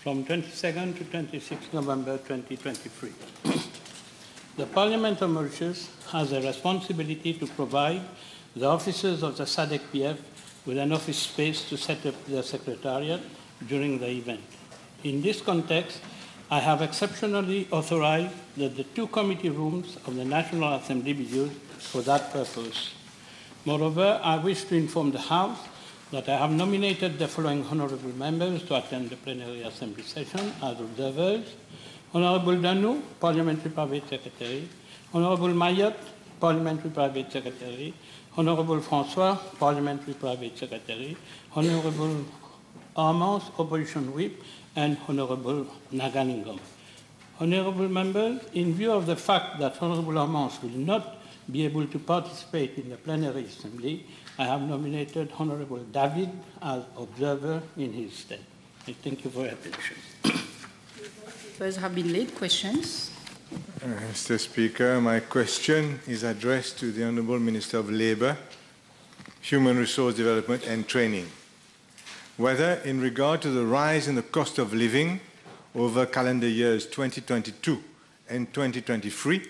from 22nd to 26 November 2023. The Parlement of Mauritius has a responsibility to provide the officers of the SADC-PF with an office space to set up their secretariat during the event. In this context, I have exceptionally authorized that the 2 committee rooms of the National Assembly be used for that purpose. Moreover, I wish to inform the House that I have nominated the following honorable members to attend the plenary assembly session as observers: Honorable Danou, Parliamentary Private Secretary; Honorable Mayotte, Parliamentary Private Secretary; Honorable François, Parliamentary Private Secretary; Honorable Armance, Opposition Whip; and Honorable Naganingam. Honorable members, in view of the fact that Honorable Armance will not be able to participate in the plenary assembly, I have nominated Honorable David as observer in his stead. I thank you for your attention. Those have been laid. Questions? Mr. Speaker, my question is addressed to the Honourable Minister of Labour, Human Resource Development and Training. Whether, in regard to the rise in the cost of living over calendar years 2022 and 2023,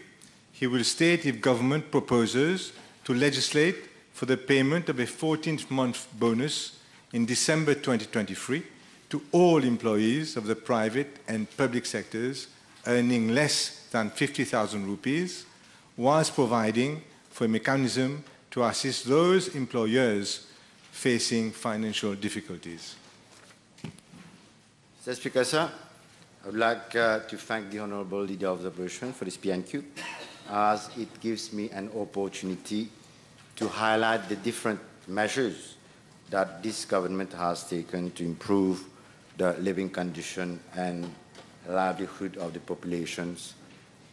he will state if government proposes to legislate for the payment of a 14th-month bonus in December 2023 to all employees of the private and public sectors earning less than 50,000 rupees, whilst providing for a mechanism to assist those employers facing financial difficulties. Mr. Speaker, sir, I would like to thank the Honourable Leader of the Opposition for this PNQ, as it gives me an opportunity to highlight the different measures that this government has taken to improve the living condition and livelihood of the populations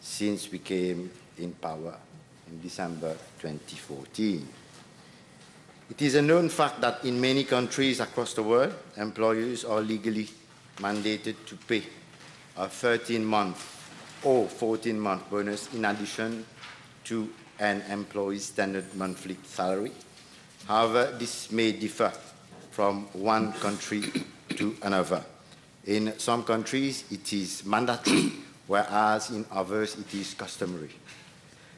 since we came in power in December 2014. It is a known fact that in many countries across the world, employers are legally mandated to pay a 13-month or 14-month bonus in addition to an employee's standard monthly salary. However, this may differ from one country to another. In some countries, it is mandatory, whereas in others, it is customary.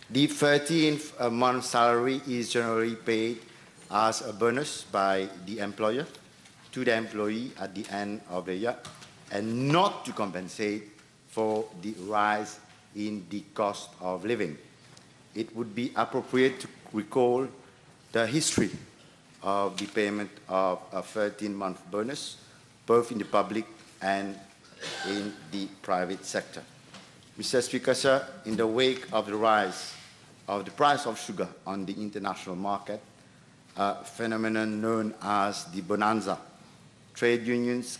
The 13th-month salary is generally paid as a bonus by the employer to the employee at the end of the year, and not to compensate for the rise in the cost of living. It would be appropriate to recall the history of the payment of a 13-month bonus, both in the public and in the private sector. Mr. Speaker, sir, in the wake of the rise of the price of sugar on the international market, a phenomenon known as the bonanza, trade unions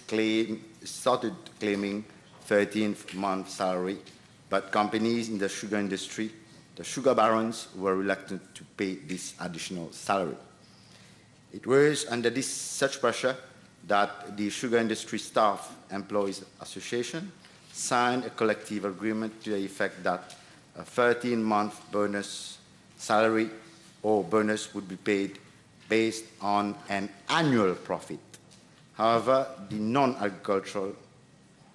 started claiming 13th-month salary, but companies in the sugar industry, the sugar barons, were reluctant to pay this additional salary. It was under such pressure that the Sugar Industry Staff Employees Association signed a collective agreement to the effect that a 13-month bonus salary or bonus would be paid based on an annual profit. However, the non-agricultural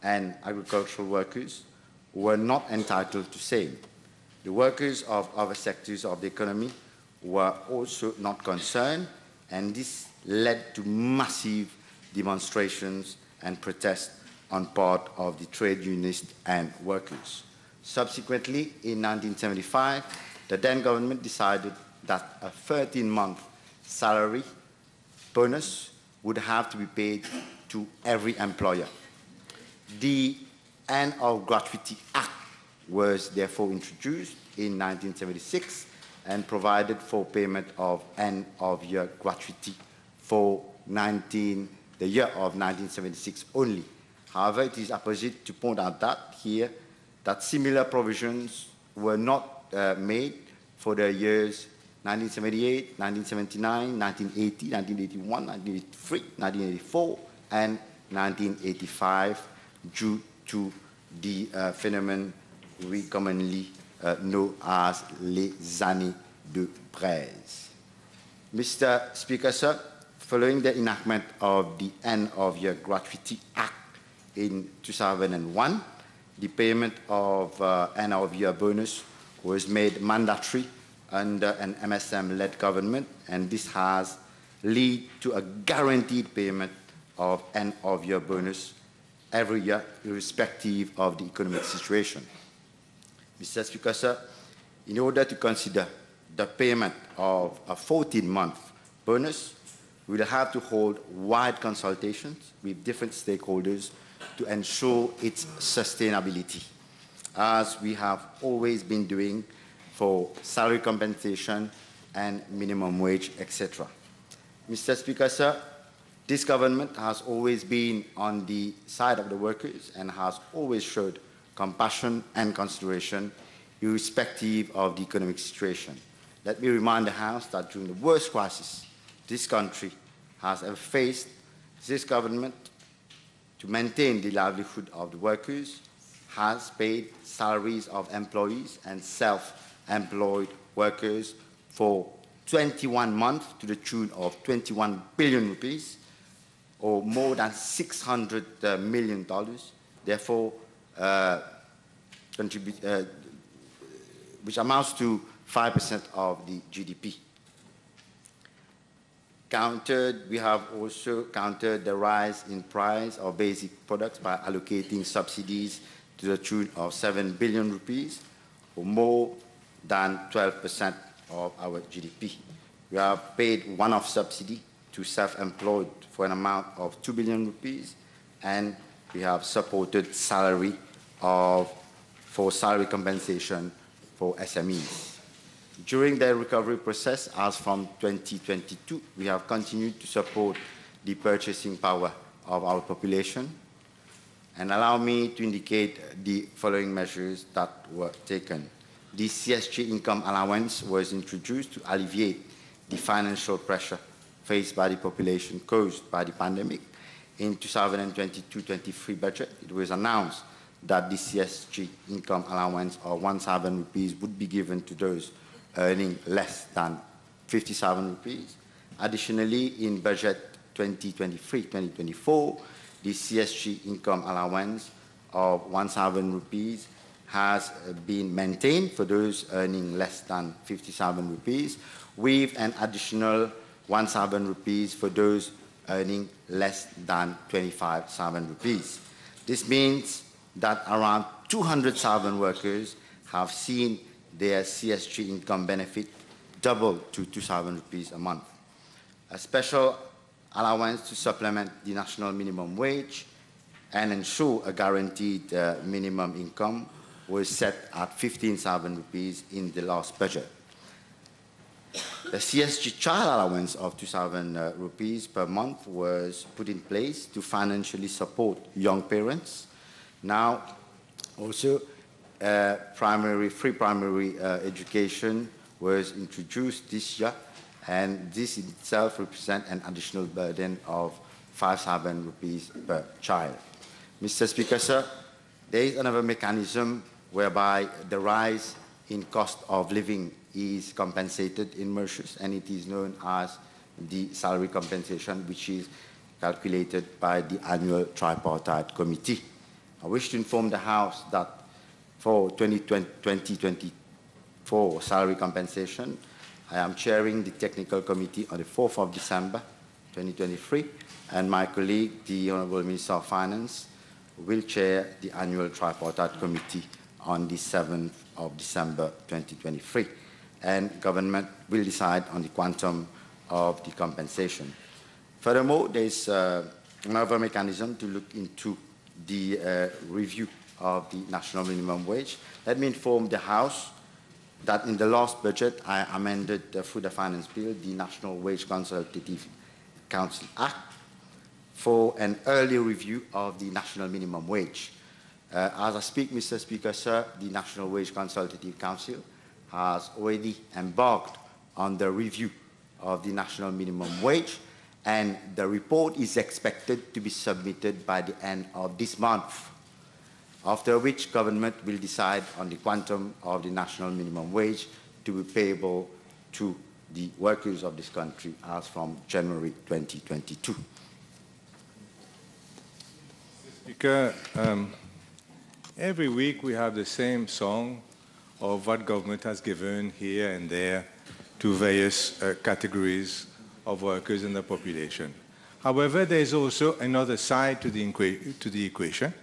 and agricultural workers were not entitled to same. The workers of other sectors of the economy were also not concerned, and this led to massive demonstrations and protests on part of the trade unionists and workers. Subsequently, in 1975, the then government decided that a 13-month salary bonus would have to be paid to every employer. The End of Gratuity Act was therefore introduced in 1976 and provided for payment of end-of-year gratuity for the year of 1976 only. However, it is apposite to point out that here that similar provisions were not made for the years 1978, 1979, 1980, 1981, 1983, 1984, and 1985 due to the phenomenon we commonly know as les années de braise. Mr. Speaker, sir, following the enactment of the End-of-Year Gratuity Act in 2001, the payment of end-of-year bonus was made mandatory under an MSM-led government, and this has led to a guaranteed payment of end-of-year bonus every year, irrespective of the economic situation. Mr. Speaker, sir, in order to consider the payment of a 14-month bonus, we will have to hold wide consultations with different stakeholders to ensure its sustainability, as we have always been doing for salary compensation and minimum wage, etc. Mr. Speaker, sir, this government has always been on the side of the workers and has always showed compassion and consideration irrespective of the economic situation. Let me remind the House that during the worst crisis this country has ever faced, this government, to maintain the livelihood of the workers, has paid salaries of employees and self-employed workers for 21 months to the tune of 21 billion rupees, or more than $600 million, therefore, which amounts to 5% of the GDP. We have also countered the rise in price of basic products by allocating subsidies to the tune of 7 billion rupees, or more than 12% of our GDP. We have paid one-off subsidy to self-employed for an amount of 2 billion rupees, and we have supported for salary compensation for SMEs. During the recovery process, as from 2022, we have continued to support the purchasing power of our population. And allow me to indicate the following measures that were taken. The CSG income allowance was introduced to alleviate the financial pressure faced by the population caused by the pandemic. In 2022-23 budget, it was announced that the CSG income allowance of 1,000 rupees would be given to those earning less than 50,000 rupees. Additionally, in budget 2023-2024, the CSG income allowance of 1,000 rupees has been maintained for those earning less than 50,000 rupees, with an additional 1,000 rupees for those earning less than 25,000 rupees. This means that around 200,000 workers have seen their CSG income benefit double to 2,000 rupees a month. A special allowance to supplement the national minimum wage and ensure a guaranteed minimum income was set at 15,000 rupees in the last budget. The CSG child allowance of 2,000 rupees per month was put in place to financially support young parents. Now, also, free primary education was introduced this year, and this in itself represents an additional burden of 5,000 rupees per child. Mr. Speaker, sir, there is another mechanism whereby the rise in cost of living is compensated in measures, and it is known as the salary compensation, which is calculated by the annual tripartite committee. I wish to inform the House that for 2024 salary compensation, I am chairing the technical committee on the 4th of December 2023, and my colleague, the Honourable Minister of Finance, will chair the annual tripartite committee on the 7th of December 2023. And government will decide on the quantum of the compensation. Furthermore, there is another mechanism to look into the review of the national minimum wage. Let me inform the House that in the last budget, I amended through the Finance Bill the National Wage Consultative Council Act for an early review of the national minimum wage. As I speak, Mr. Speaker, sir, the National Wage Consultative Council has already embarked on the review of the national minimum wage, and the report is expected to be submitted by the end of this month, after which government will decide on the quantum of the national minimum wage to be payable to the workers of this country as from January 2022. Speaker, every week we have the same song of what government has given here and there to various categories of workers in the population. However, there is also another side to the equation.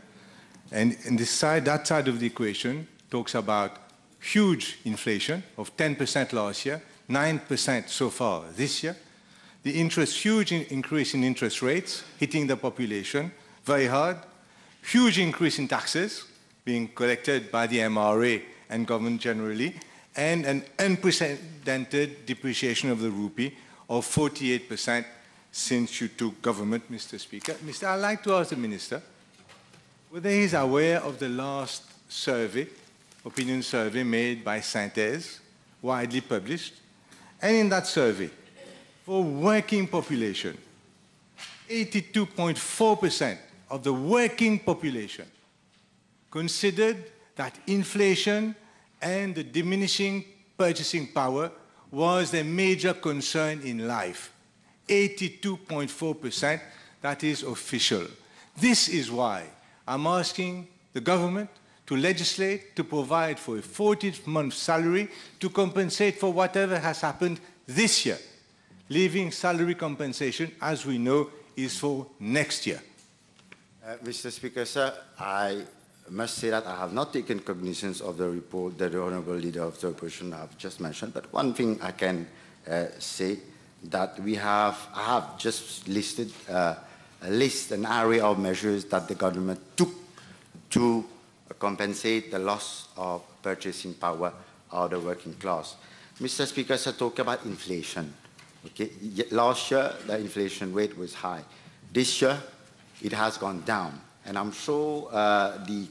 And that side of the equation talks about huge inflation of 10% last year, 9% so far this year. The huge increase in interest rates hitting the population very hard. Huge increase in taxes being collected by the MRA and government generally, and an unprecedented depreciation of the rupee of 48% since you took government, Mr. Speaker. I'd like to ask the Minister whether he's aware of the last survey, opinion survey made by Synthèse, widely published. And in that survey, for working population, 82.4% of the working population considered that inflation and the diminishing purchasing power was their major concern in life. 82.4%, that is official. This is why I'm asking the government to legislate to provide for a 40-month salary to compensate for whatever has happened this year, leaving salary compensation, as we know, is for next year. Mr. Speaker, sir, I must say that I have not taken cognizance of the report that the Honourable Leader of the Opposition have just mentioned, but one thing I can say that I have just listed an array of measures that the government took to compensate the loss of purchasing power of the working class. Mr. Speaker, sir, talk about inflation. Okay, last year the inflation rate was high. This year it has gone down, and I'm sure the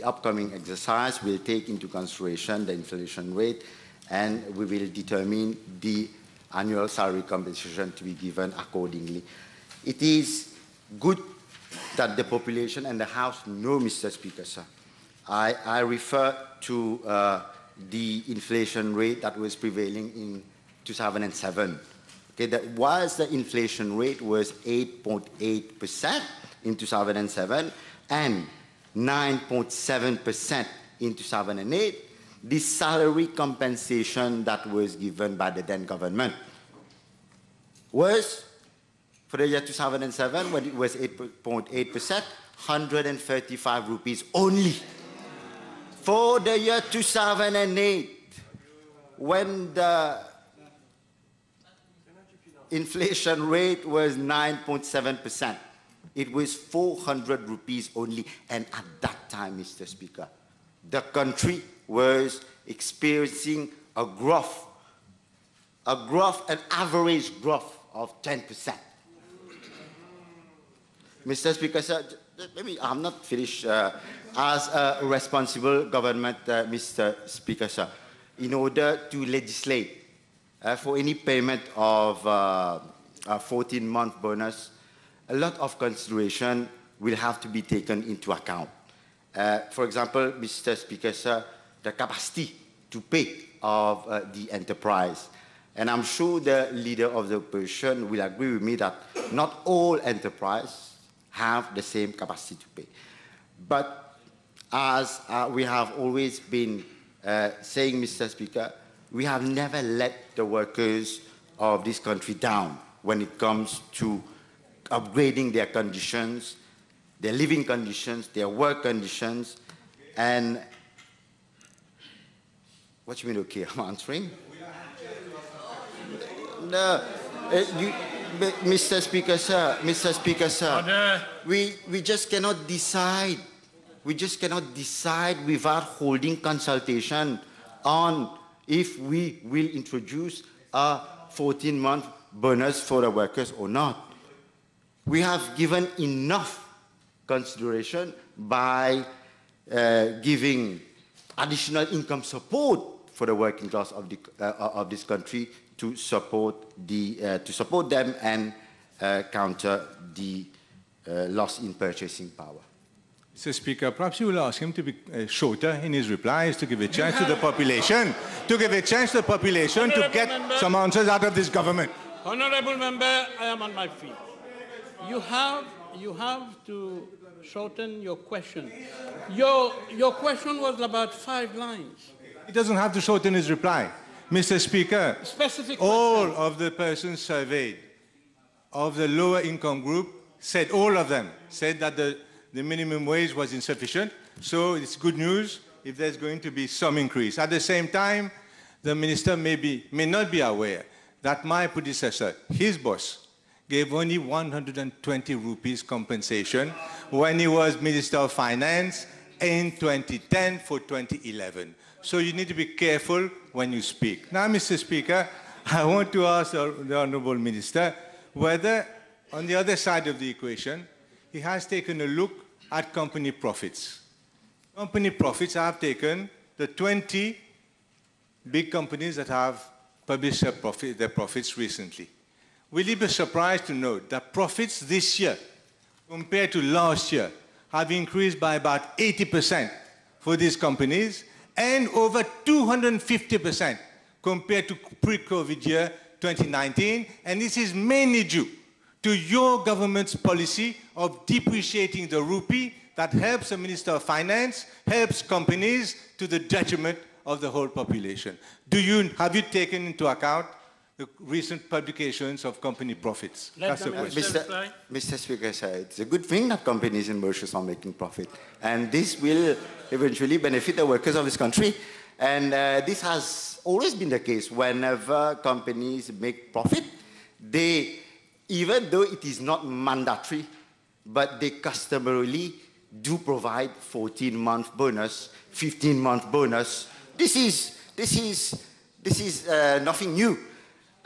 upcoming exercise will take into consideration the inflation rate, and we will determine the annual salary compensation to be given accordingly. It is good that the population and the House know, Mr. Speaker, sir. I refer to the inflation rate that was prevailing in 2007. Okay, that was the inflation rate was 8.8% in 2007 and 9.7% in 2008. The salary compensation that was given by the then government was, for the year 2007, when it was 8.8%, 135 rupees only. For the year 2008, when the inflation rate was 9.7%, it was 400 rupees only. And at that time, Mr. Speaker, the country was experiencing an average growth of 10%. Mr. Speaker, sir, I'm not finished. As a responsible government, Mr. Speaker, sir, in order to legislate for any payment of a 14-month bonus, a lot of consideration will have to be taken into account. For example, Mr. Speaker, sir, the capacity to pay of the enterprise. And I'm sure the Leader of the Opposition will agree with me that not all enterprises have the same capacity to pay. But as we have always been saying, Mr. Speaker, we have never let the workers of this country down when it comes to upgrading their conditions, their living conditions, their work conditions, and what you mean, okay, I'm answering? No, Mr. Speaker, sir, we just cannot decide. We just cannot decide without holding consultation on if we will introduce a 14-month bonus for the workers or not. We have given enough consideration by giving additional income support for the working class of this country to support them and counter the loss in purchasing power. Mr. Speaker, perhaps you will ask him to be shorter in his replies to give a chance to the population, to get some answers out of this government. Honourable Member, I am on my feet. You have to shorten your question. Your question was about 5 lines. He doesn't have to shorten his reply. Mr. Speaker, Specific all question. of the persons surveyed of the lower income group said, all of them said that the minimum wage was insufficient. So it's good news if there's going to be some increase. At the same time, the minister may not be aware that my predecessor, his boss, gave only 120 rupees compensation when he was Minister of Finance in 2010 for 2011. So you need to be careful when you speak. Now, Mr. Speaker, I want to ask the Honourable Minister whether, on the other side of the equation, he has taken a look at company profits. Company profits, I have taken the 20 big companies that have published their profits recently. Will you be surprised to note that profits this year, compared to last year, have increased by about 80% for these companies and over 250% compared to pre-COVID year 2019. And this is mainly due to your government's policy of depreciating the rupee that helps the Minister of Finance, helps companies to the detriment of the whole population. Have you taken into account the recent publications of company profits? That's the question. Mr. Speaker, sir, it's a good thing that companies in Mauritius are making profit. And this will eventually benefit the workers of this country. And this has always been the case. Whenever companies make profit, they, even though it is not mandatory, but they customarily do provide 14-month bonus, 15-month bonus. This is nothing new.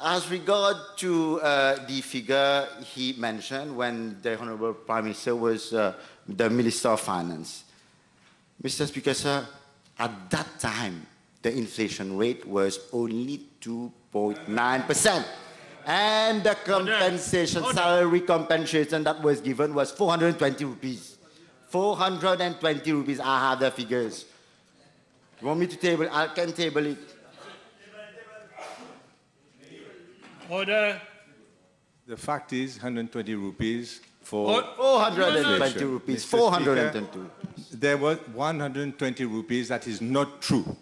As regard to the figure he mentioned when the Honourable Prime Minister was the Minister of Finance, Mr. Speaker, sir, at that time, the inflation rate was only 2.9%. And the compensation, salary compensation that was given was 420 rupees. 420 rupees, I have the figures. You want me to table? I can table it. Order. The fact is 120 rupees for... 420 rupees, 420 rupees. There was 120 rupees. That is not true,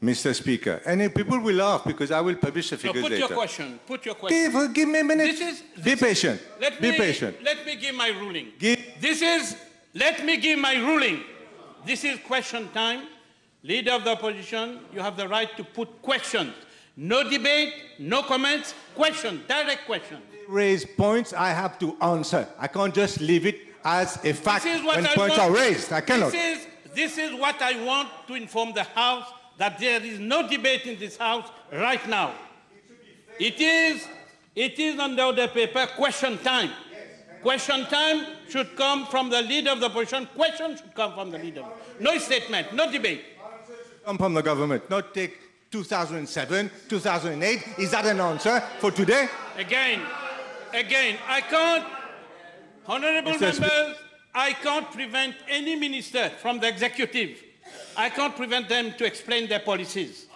Mr. Speaker. And people will laugh because I will publish the figures later. Put your question. Give me a minute. Be patient. Be patient. Let me give my ruling. Let me give my ruling. This is question time. Leader of the opposition, you have the right to put questions. No debate, no comments, question, direct question. Raise points, I have to answer. I can't just leave it as a fact when points are raised. I cannot. This is what I want to inform the House, that there is no debate in this House right now. It is on the order paper question time. Question time should come from the leader of the opposition. Question should come from the leader. No statement, no debate. Come from the government, not take 2007, 2008. Is that an answer for today? Again, I can't, honourable members, I can't prevent any minister from the executive. I can't prevent them to explain their policies.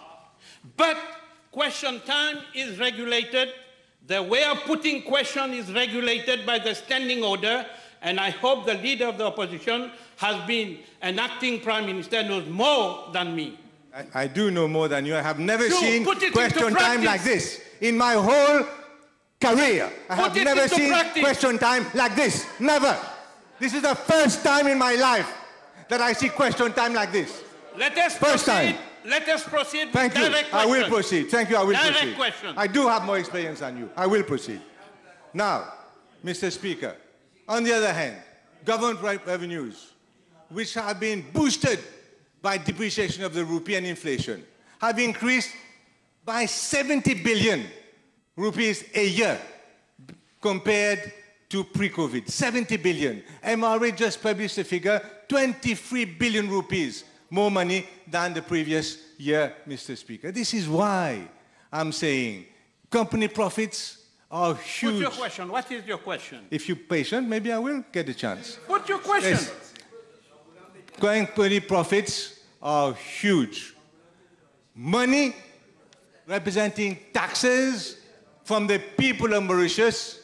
But question time is regulated. The way of putting question is regulated by the standing order, and I hope the leader of the opposition has been an acting prime minister, knows more than me. I do know more than you. I have never seen question time like this. In my whole career, I have never seen question time like this. Never. This is the first time in my life that I see question time like this. Let us first time. Let us proceed. Thank you. I will proceed. Thank you. I will proceed. Question. I do have more experience than you. I will proceed. Now, Mr. Speaker, on the other hand, government revenues, which have been boosted by depreciation of the rupee and inflation, have increased by 70 billion rupees a year compared to pre-COVID. 70 billion. MRA just published a figure, 23 billion rupees more money than the previous year, Mr. Speaker. This is why I'm saying company profits are huge. Put your question. What is your question? If you're patient, maybe I will get a chance. Put your question. Yes. Company profits are huge. Money representing taxes from the people of Mauritius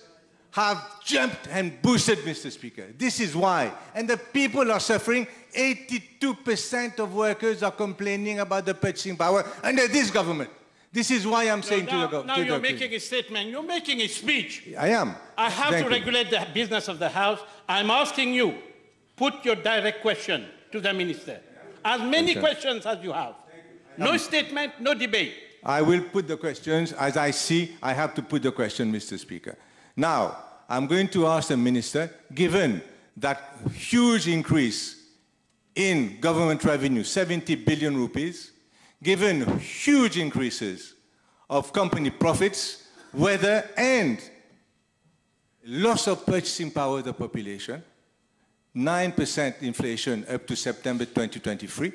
have jumped and boosted, Mr. Speaker. This is why. And the people are suffering. 82% of workers are complaining about the purchasing power under this government. This is why I'm saying to the government. Now you're making a statement. You're making a speech. I am. I have to regulate the business of the House. I'm asking you, put your direct question to the minister. As many questions as you have. No statement, no debate. I will put the questions. As I see, I have to put the question, Mr. Speaker. Now, I'm going to ask the minister, given that huge increase in government revenue, 70 billion rupees, given huge increases of company profits, whether and loss of purchasing power of the population, 9% inflation up to September 2023,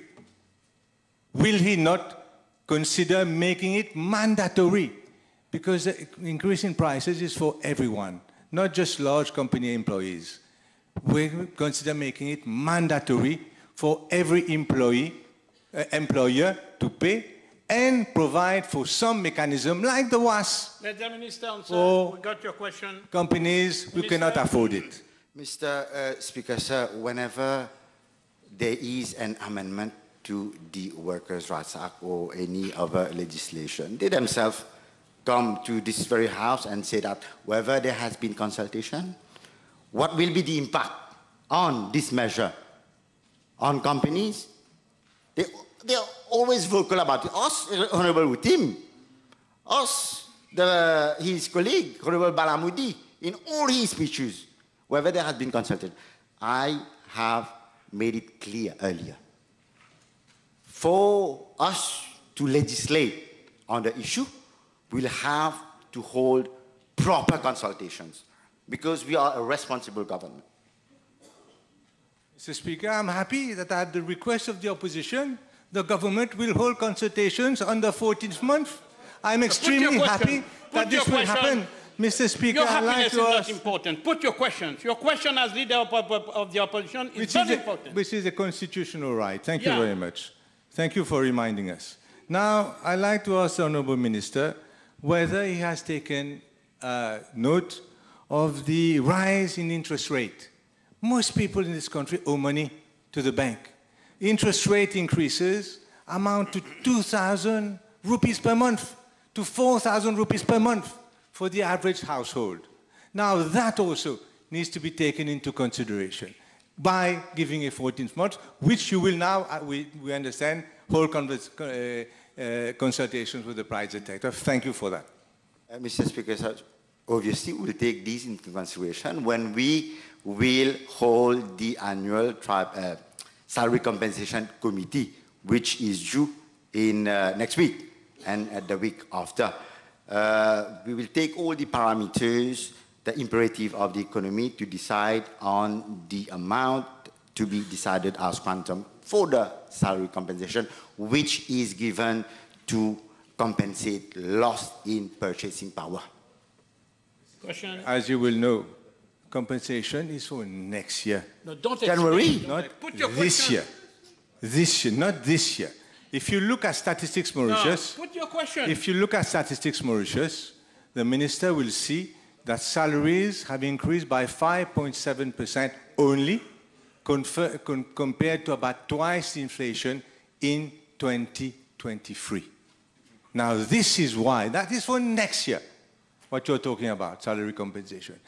will he not consider making it mandatory? Because the increase in prices is for everyone, not just large company employees. We consider making it mandatory for every employer to pay and provide for some mechanism like the WAS. Let the minister answer. We got your question. Companies who cannot afford it. Mr. Speaker, sir, whenever there is an amendment to the Workers' Rights Act or any other legislation, they themselves come to this very House and say that whether there has been consultation, what will be the impact on this measure on companies? They are always vocal about it. Us, Honorable Utim, us, his colleague, Honorable Balamudi, in all his speeches, whether there has been consulted. I have made it clear earlier. For us to legislate on the issue, we'll have to hold proper consultations because we are a responsible government. Mr. Speaker, I'm happy that at the request of the opposition, the government will hold consultations on the 14th month. I'm extremely happy that this will happen. Mr. Speaker, your happiness is not important. Put your questions. Your question as leader of the opposition is very important. Which is a constitutional right. Thank you very much. Thank you for reminding us. Now, I'd like to ask the Honourable Minister whether he has taken note of the rise in interest rate. Most people in this country owe money to the bank. Interest rate increases amount to 2,000 rupees per month, to 4,000 rupees per month for the average household. Now, that also needs to be taken into consideration by giving a 14th month, which you will now, we understand, hold consultations with the private sector. Thank you for that. Mr. Speaker, sir, obviously we'll take these into consideration when we will hold the annual salary compensation committee, which is due in next week and the week after. We will take all the parameters, the imperative of the economy to decide on the amount to be decided as quantum for the salary compensation, which is given to compensate loss in purchasing power. Question. As you will know, compensation is for next year. No, don't January. Not this year. This year, not this year. If you look at Statistics Mauritius, put your question. If you look at Statistics Mauritius, the minister will see that salaries have increased by 5.7% only, compared to about twice the inflation in 2023. Now, this is why, that is for next year, what you're talking about, salary compensation.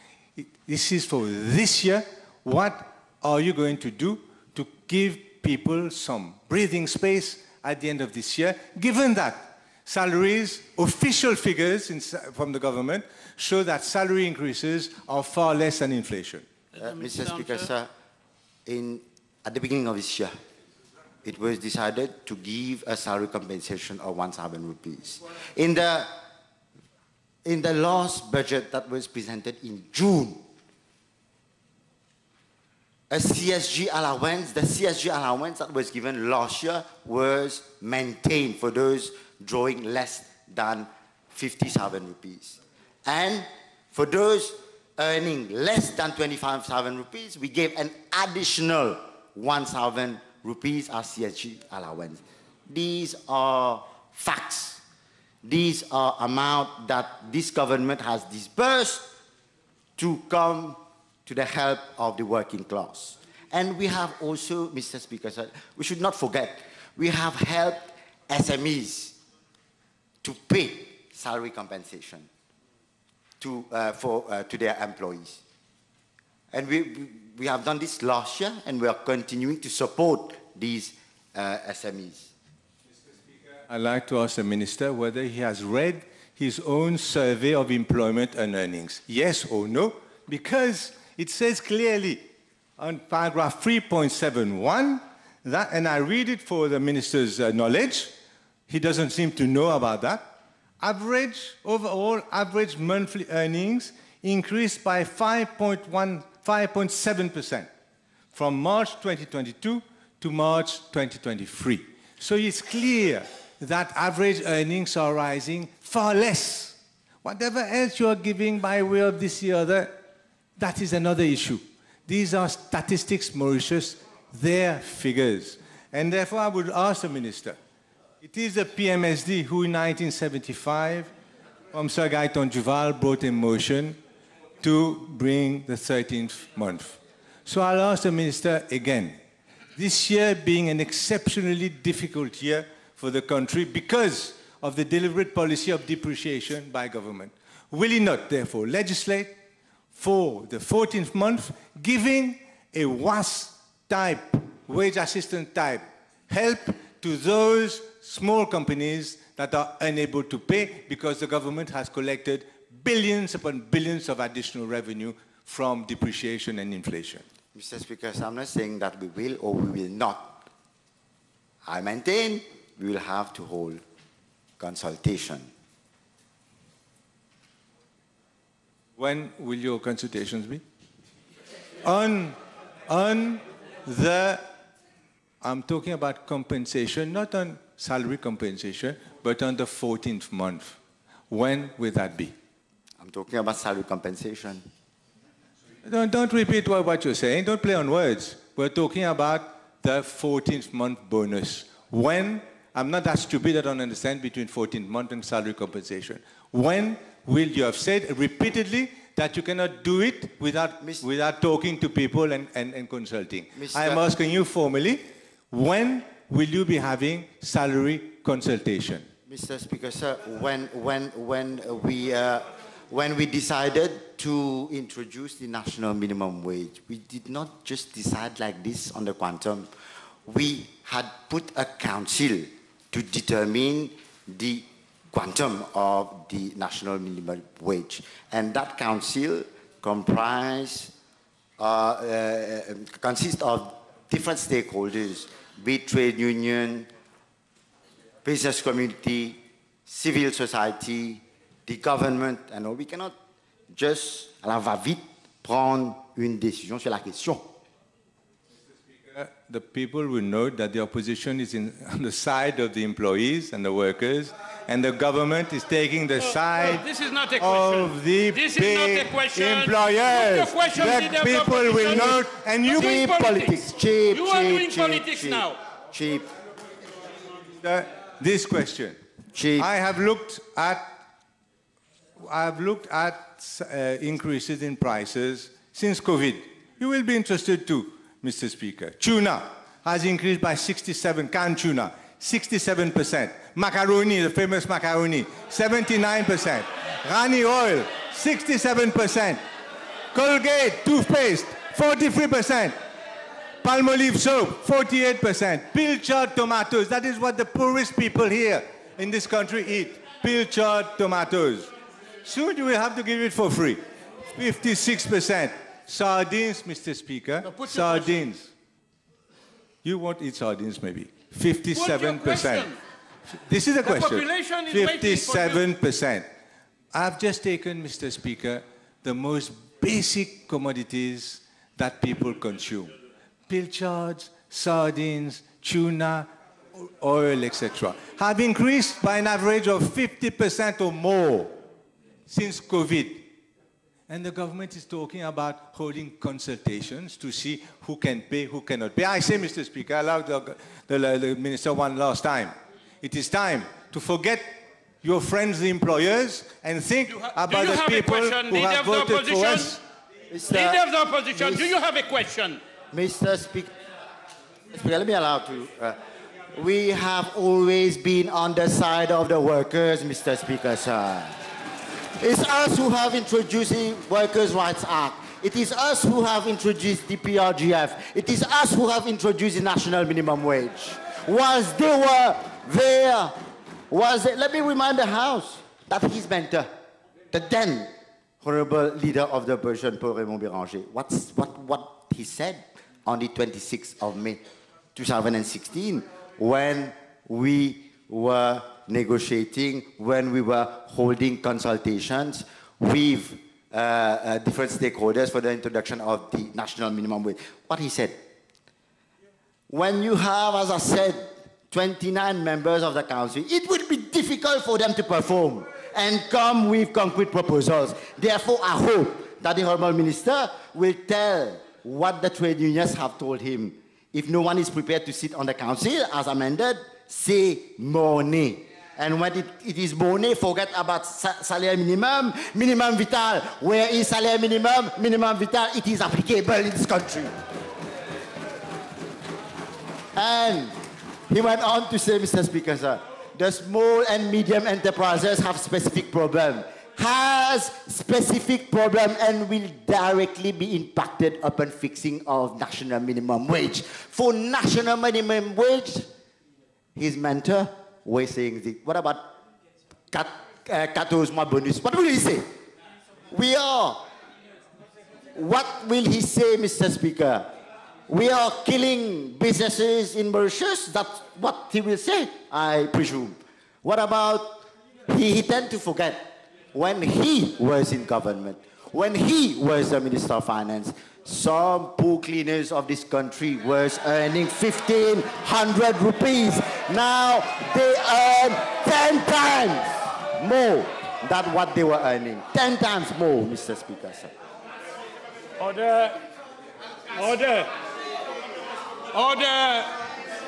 This is for this year. What are you going to do to give people some breathing space at the end of this year, given that salaries, official figures from the government, show that salary increases are far less than inflation? Mr. Speaker, sir, at the beginning of this year, it was decided to give a salary compensation of 1,000 rupees. In the last budget that was presented in June, a CSG allowance, the CSG allowance that was given last year was maintained for those drawing less than 50,000 rupees. And for those earning less than 25,000 rupees, we gave an additional 1,000 rupees as CSG allowance. These are facts. These are amounts that this government has disbursed to come to the help of the working class. And we have also, Mr. Speaker, we should not forget, we have helped SMEs to pay salary compensation to their employees. And we have done this last year, and we are continuing to support these SMEs. Mr. Speaker, I'd like to ask the Minister whether he has read his own survey of employment and earnings. Yes or no? Because it says clearly on paragraph 3.71, that, and I read it for the Minister's knowledge, he doesn't seem to know about that. Overall average monthly earnings increased by 5.7% from March 2022 to March 2023. So it's clear that average earnings are rising far less. Whatever else you are giving by way of this or other, that is another issue. These are statistics, Mauritius, their figures. And therefore, I would ask the Minister, it is the PMSD who in 1975, from Sir Gaiton Duval, brought a motion to bring the 13th month. So I'll ask the Minister again, this year being an exceptionally difficult year for the country because of the deliberate policy of depreciation by government, will he not, therefore, legislate for the 14th month, giving a WAS-type, wage assistance type, help to those small companies that are unable to pay because the government has collected billions upon billions of additional revenue from depreciation and inflation? Mr. Speaker, I'm not saying that we will or we will not. I maintain we will have to hold consultation. When will your consultations be? On the, I'm talking about compensation, not on salary compensation, but on the 14th month. When will that be? I'm talking about salary compensation. Don't repeat what you're saying. Don't play on words. We're talking about the 14th month bonus. When? I'm not that stupid, I don't understand between 14th month and salary compensation. When will you have said repeatedly that you cannot do it without talking to people and consulting? I'm asking you formally, when will you be having salary consultation? Mr. Speaker, sir, when we decided to introduce the national minimum wage, we did not just decide like this on the quantum. We had put a council to determine the quantum of the national minimum wage. And that council consists of different stakeholders, be it trade union, business community, civil society, the government, and all. We cannot just, à la va-vite, prendre une décision sur la question. The people will note that the opposition is on the side of the employees and the workers, and the government is taking the side this is not a of the big employers. The people will note, and you Cheap politics. Cheap, you are doing cheap, politics cheap, now. Cheap. This question. Cheap. I have looked at increases in prices since COVID. You will be interested too, Mr. Speaker. Tuna has increased by 67, canned tuna, 67%. Macaroni, the famous macaroni, 79%. Rani oil, 67%. Colgate, toothpaste, 43%. Palmolive soap, 48%. Pilchard tomatoes, that is what the poorest people here in this country eat. Pilchard tomatoes. Soon you will have to give it for free. 56%. Sardines, Mr. Speaker. No, sardines. You won't eat sardines, maybe. 57%. This is a question. 57%. I've just taken, Mr. Speaker, the most basic commodities that people consume. Pilchards, sardines, tuna, oil, etc. have increased by an average of 50% or more since COVID. And the government is talking about holding consultations to see who can pay, who cannot pay. I say, Mr. Speaker, I allowed the Minister one last time. It is time to forget your friends, the employers, and think about the people who have voted for us. Leader of the opposition, do you have a question? Mr. Speaker, let me allow to. We have always been on the side of the workers, Mr. Speaker, sir. It's us who have introduced the Workers' Rights Act. It is us who have introduced the PRGF. It is us who have introduced the national minimum wage. Whilst they were there, let me remind the House that his mentor, the then Honorable Leader of the Opposition, Paul Raymond Béranger, what he said on the 26th of May 2016 when we were negotiating, when we were holding consultations with different stakeholders for the introduction of the national minimum wage. What he said, when you have, as I said, 29 members of the council, it will be difficult for them to perform and come with concrete proposals. Therefore, I hope that the Honourable Minister will tell what the trade unions have told him. If no one is prepared to sit on the council, as amended, say money. And when it is money, forget about salaire minimum, minimum vital. Where is salaire minimum, minimum vital? It is applicable in this country. And he went on to say, Mr. Speaker, sir, the small and medium enterprises have specific problem, has specific problem and will directly be impacted upon fixing of national minimum wage. For national minimum wage, his mentor was saying, what about 14 mois bonus? What will he say? What will he say, Mr. Speaker? We are killing businesses in Mauritius. That's what he will say, I presume. What about, he tend to forget, when he was in government, when he was the Minister of Finance, some poor cleaners of this country was earning 1,500 rupees. Now they earn 10 times more than what they were earning. 10 times more, Mr. Speaker, sir. Order. Order. Order.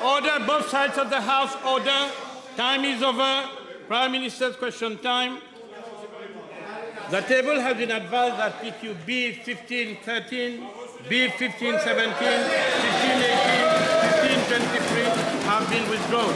Order, both sides of the House. Order. Time is over. Prime Minister's question time. The table has been advised that PQ B1513, B1517, 1518, 1523 have been withdrawn.